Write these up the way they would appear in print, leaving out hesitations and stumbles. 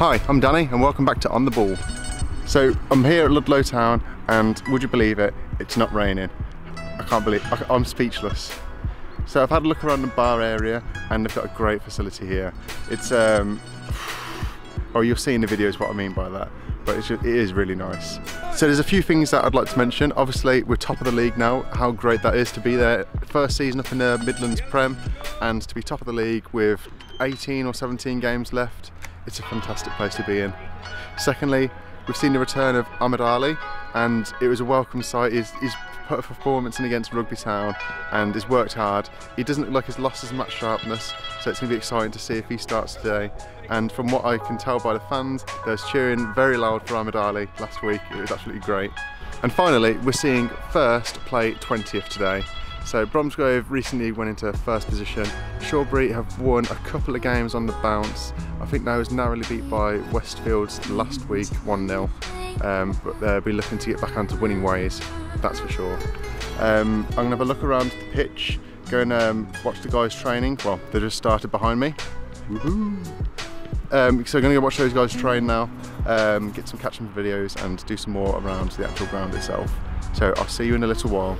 Hi, I'm Danny and welcome back to On The Ball. So I'm here at Ludlow Town and would you believe it, it's not raining. I can't believe, I'm speechless. So I've had a look around the bar area and they've got a great facility here. It's, well, you'll see in the videos what I mean by that, but it is really nice. So there's a few things that I'd like to mention. Obviously we're top of the league now, how great that is to be there. First season up in the Midlands Prem and to be top of the league with 18 or 17 games left. It's a fantastic place to be in. Secondly, we've seen the return of Ahmed Ali and it was a welcome sight. He's put a performance in against Rugby Town and he's worked hard. He doesn't look like he's lost his match sharpness, so it's going to be exciting to see if he starts today. And from what I can tell by the fans, they was cheering very loud for Ahmed Ali last week. It was absolutely great. And finally, we're seeing First play 20th today. So Bromsgrove recently went into first position. Shawbury have won a couple of games on the bounce. I think they was narrowly beat by Westfields last week, 1-0. But they'll be looking to get back onto winning ways, that's for sure. I'm going to have a look around the pitch, go and watch the guys training. Well, they just started behind me. Woohoo! So I'm going to go watch those guys train now, get some catching videos and do some more around the actual ground itself. So I'll see you in a little while.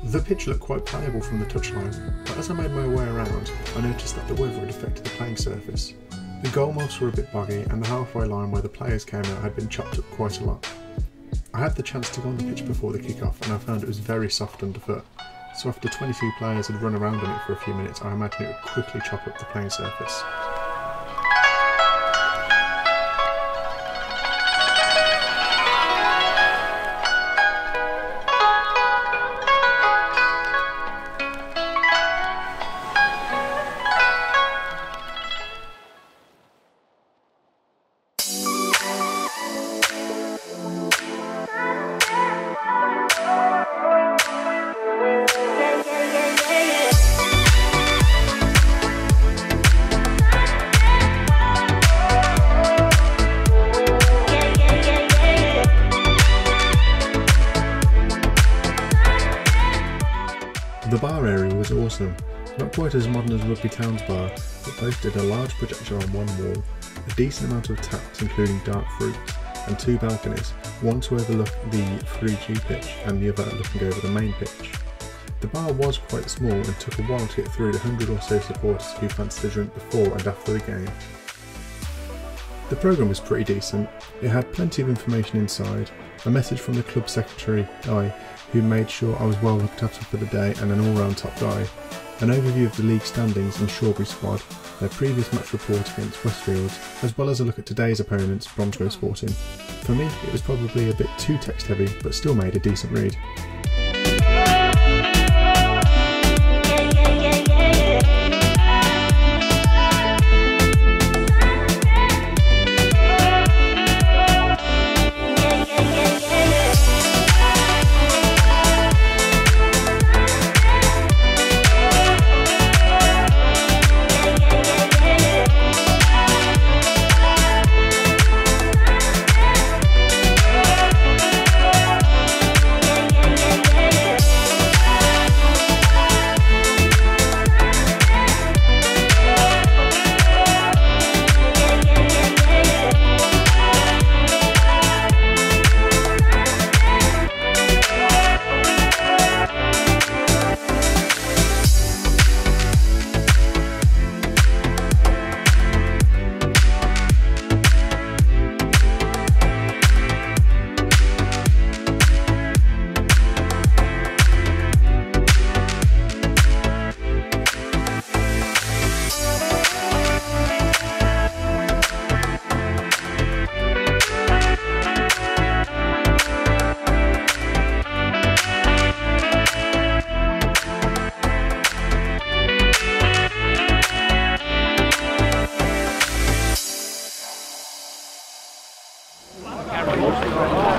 The pitch looked quite playable from the touchline, but as I made my way around, I noticed that the weather had affected the playing surface. The goalposts were a bit buggy and the halfway line where the players came out had been chopped up quite a lot. I had the chance to go on the pitch before the kick-off and I found it was very soft underfoot, so after 22 players had run around on it for a few minutes, I imagine it would quickly chop up the playing surface. The bar area was awesome, not quite as modern as Rugby Town's bar, but boasted a large projector on one wall, a decent amount of taps including dark fruits, and two balconies, one to overlook the 3G pitch and the other looking over the main pitch. The bar was quite small and took a while to get through the 100 or so supporters who fancied a drink before and after the game. The programme was pretty decent. It had plenty of information inside, a message from the club secretary, Guy, who made sure I was well looked after for the day and an all-round top guy, an overview of the league standings and Shawbury squad, their previous match report against Westfields, as well as a look at today's opponents, Bromsgrove Sporting. For me, it was probably a bit too text heavy, but still made a decent read.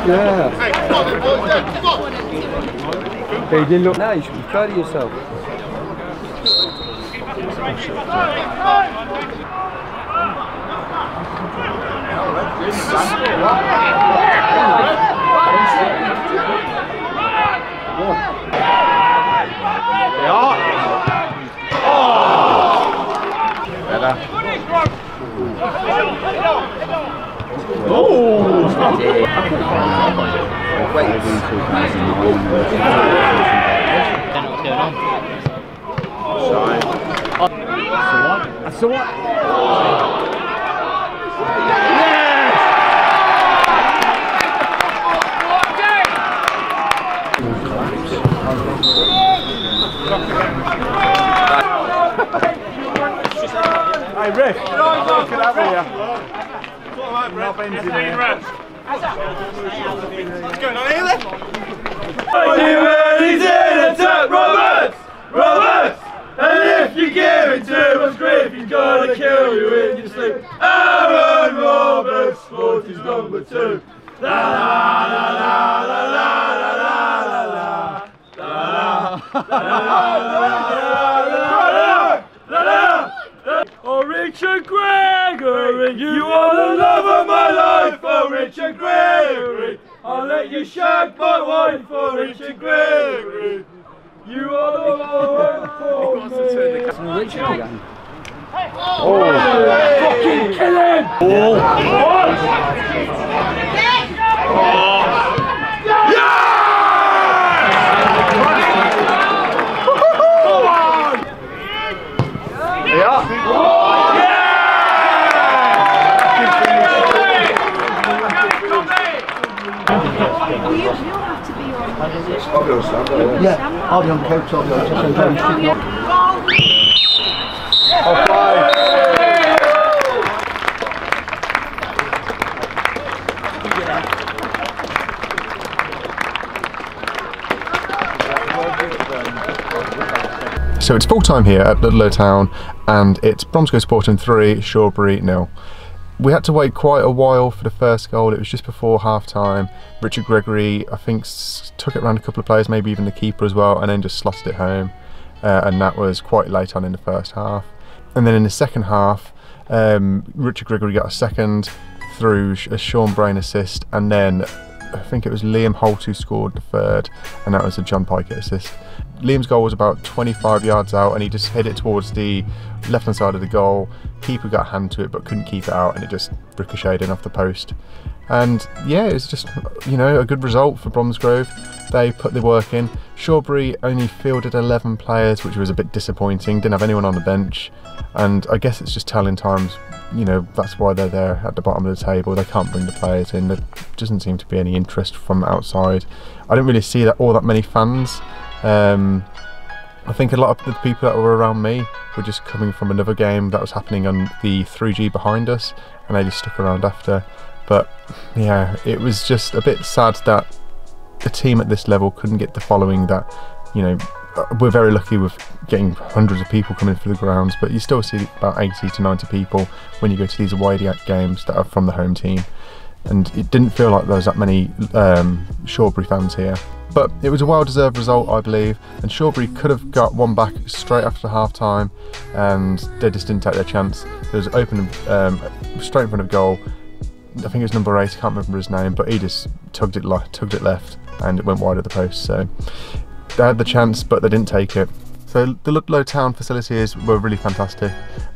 Yeah. Hey, you didn't look nice. You should be proud of yourself. Ja. Oh! That's the what? Hey Rick, look at that what's going on here then? He's in attack, Roberts! Roberts! And if you give it too much grief, he's gonna kill you in your sleep. Aaron Roberts, sport is number 2. La la la la la la la la la la. Oh, Richard Gregory, you are the love of my life. Oh, Richard Gregory, I'll let you shag my wife. Oh, Richard Gregory, you are the one for me. Richard again. Oh, fucking kill him! Yeah, I'll be on coach. So it's full time here at Ludlow Town, and it's Bromsgrove Sporting 3, Shawbury 0. We had to wait quite a while for the first goal. It was just before half time. Richard Gregory, I think, took it around a couple of players, maybe even the keeper as well, and then just slotted it home. And that was quite late on in the first half. And then in the second half, Richard Gregory got a second through a Sean Brain assist, and then I think it was Liam Holt who scored the third, and that was a John Pikett assist. Liam's goal was about 25 yards out, and he just hit it towards the left hand side of the goal. Keeper got a hand to it but couldn't keep it out, and it just ricocheted in off the post. And yeah, it was just, you know, a good result for Bromsgrove. They put the work in. Shawbury only fielded 11 players, which was a bit disappointing. Didn't have anyone on the bench, and I guess it's just telling times, you know, that's why they're there at the bottom of the table. They can't bring the players in. There doesn't seem to be any interest from outside. I didn't really see all that many fans. I think a lot of the people that were around me were just coming from another game that was happening on the 3G behind us, and they just stuck around after. But yeah, it was just a bit sad that a team at this level couldn't get the following that, you know, we're very lucky with getting hundreds of people coming through the grounds, but you still see about 80 to 90 people when you go to these away games that are from the home team. And it didn't feel like there was that many Shawbury fans here. But it was a well-deserved result, I believe, and Shawbury could have got one back straight after half-time, and they just didn't take their chance. There was open straight in front of goal. I think it was number 8, I can't remember his name, but he just tugged it left, and it went wide at the post. So they had the chance, but they didn't take it. So the Ludlow Town facilities were really fantastic.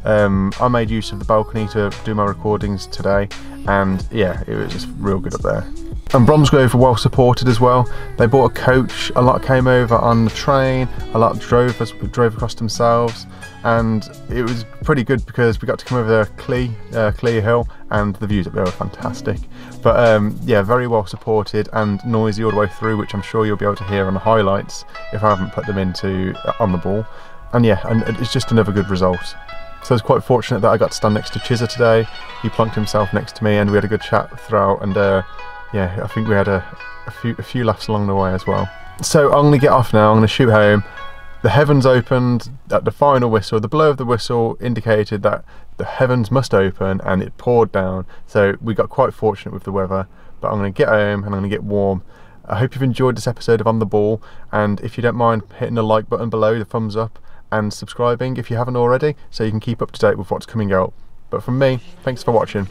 I made use of the balcony to do my recordings today, and yeah, it was just real good up there. And Bromsgrove were well supported as well. They bought a coach, a lot came over on the train, a lot drove across themselves, and it was pretty good because we got to come over Clear Hill, and the views up there were fantastic. But yeah, very well supported and noisy all the way through, which I'm sure you'll be able to hear on the highlights if I haven't put them into on the ball. And yeah, and it's just another good result. So I was quite fortunate that I got to stand next to Chizza today. He plunked himself next to me, and we had a good chat throughout, and yeah, I think we had a few laughs along the way as well. So I'm going to get off now, I'm going to shoot home. The heavens opened at the final whistle. The blow of the whistle indicated that the heavens must open, and it poured down. So we got quite fortunate with the weather, but I'm going to get home and I'm going to get warm. I hope you've enjoyed this episode of On The Ball, and if you don't mind hitting the like button below, the thumbs up, and subscribing if you haven't already, so you can keep up to date with what's coming out. But from me, thanks for watching.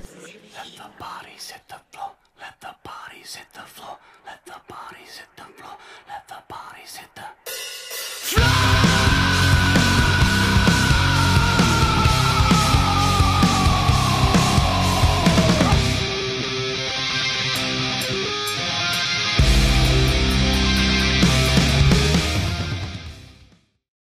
Let the bodies hit the floor, let the bodies hit the floor, let the bodies hit the floor, let the bodies hit the